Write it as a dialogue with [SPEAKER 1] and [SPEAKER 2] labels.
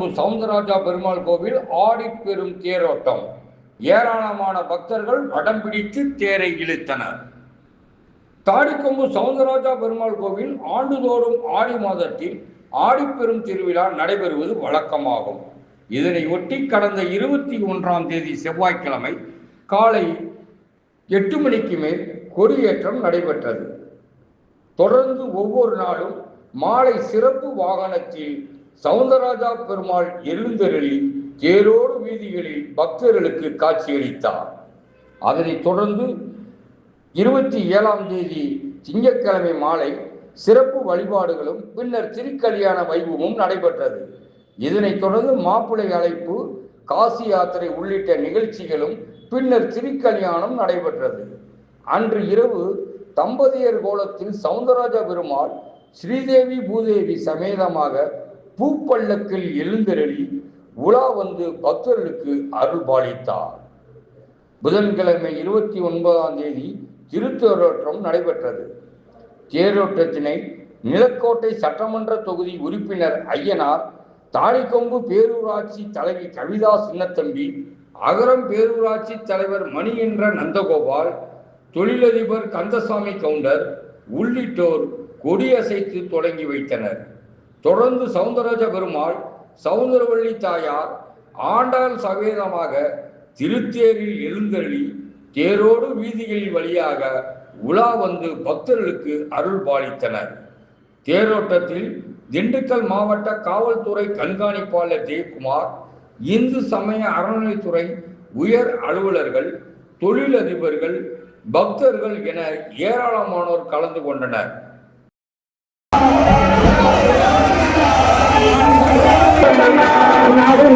[SPEAKER 1] தாடிக்கொம்பு சவுந்தரராஜா பெருமாள் கோவில் ஆடிப்பெரும் தேரோட்டம். ஏராளமான பக்தர்கள் வடம் பிடித்து தேரை இழுத்தனர். தாடிக்கொம்பு சவுந்தரராஜா பெருமாள் கோவில் ஆண்டுதோறும் ஆடி மாதத்தில் ஆடிப்பெரும் திருவிழா நடைபெறுவது வழக்கமாகும். இதனை ஒட்டி கடந்த 21ஆம் தேதி செவ்வாய்க்கிழமை காலை 8 மணிக்கு மேல் கொடியேற்றம் நடைபெற்றது. தொடர்ந்து ஒவ்வொரு நாளும் மாலை சிறப்பு வாகனத்தில் சவுந்தரராஜா பெருமாள் எழுந்தருளி தேரோடு வீதிகளில் பக்தர்களுக்கு காட்சியளித்தார். அதனைத் தொடர்ந்து 27ஆம் தேதி திங்கட்கிழமை மாலை சிறப்பு வழிபாடுகளும் பின்னர் திருக்கல்யாண வைபவமும் நடைபெற்றது. இதனைத் தொடர்ந்து மாப்பிள்ளை அழைப்பு, காசி யாத்திரை உள்ளிட்ட நிகழ்ச்சிகளும் பின்னர் திருக்கல்யாணம் நடைபெற்றது. அன்று இரவு தம்பதியர் கோலத்தில் சவுந்தரராஜா பெருமாள் ஸ்ரீதேவி பூதேவி சமேதமாக பூப்பல்லக்கில் எழுந்தருளி உலா வந்து பக்தர்களுக்கு அருள் பாலித்தார். புதன்கிழமை 29ஆம் தேதி திருத்தேரோட்டம் நடைபெற்றது. தேரோட்டத்தினை நிலக்கோட்டை சட்டமன்ற தொகுதி உறுப்பினர் ஐயனார், தாடிக்கொம்பு பேரூராட்சி தலைவி கவிதா சின்னத்தம்பி, அகரம் பேரூராட்சி தலைவர் மணி என்ற நந்தகோபால், தொழிலதிபர் கந்தசாமி கவுண்டர் உள்ளிட்டோர் கொடியசைத்து தொடங்கி வைத்தனர். தொடர்ந்து சவுந்தரராஜா பெருமாள், சவுந்தரவள்ளி தாயார் ஆண்டாள் சவேதமாக திருத்தேரில் எழுந்தருளி தேரோடு வீதிகளில் வழியாக உலா வந்து பக்தர்களுக்கு அருள் பாலித்தனர். தேரோட்டத்தில் திண்டுக்கல் மாவட்ட காவல்துறை கண்காணிப்பாளர் ஜெயக்குமார், இந்து சமய அறநிலைத்துறை உயர் அலுவலர்கள், தொழிலதிபர்கள், பக்தர்கள் என ஏராளமானோர் கலந்து கொண்டனர்.
[SPEAKER 2] நாடு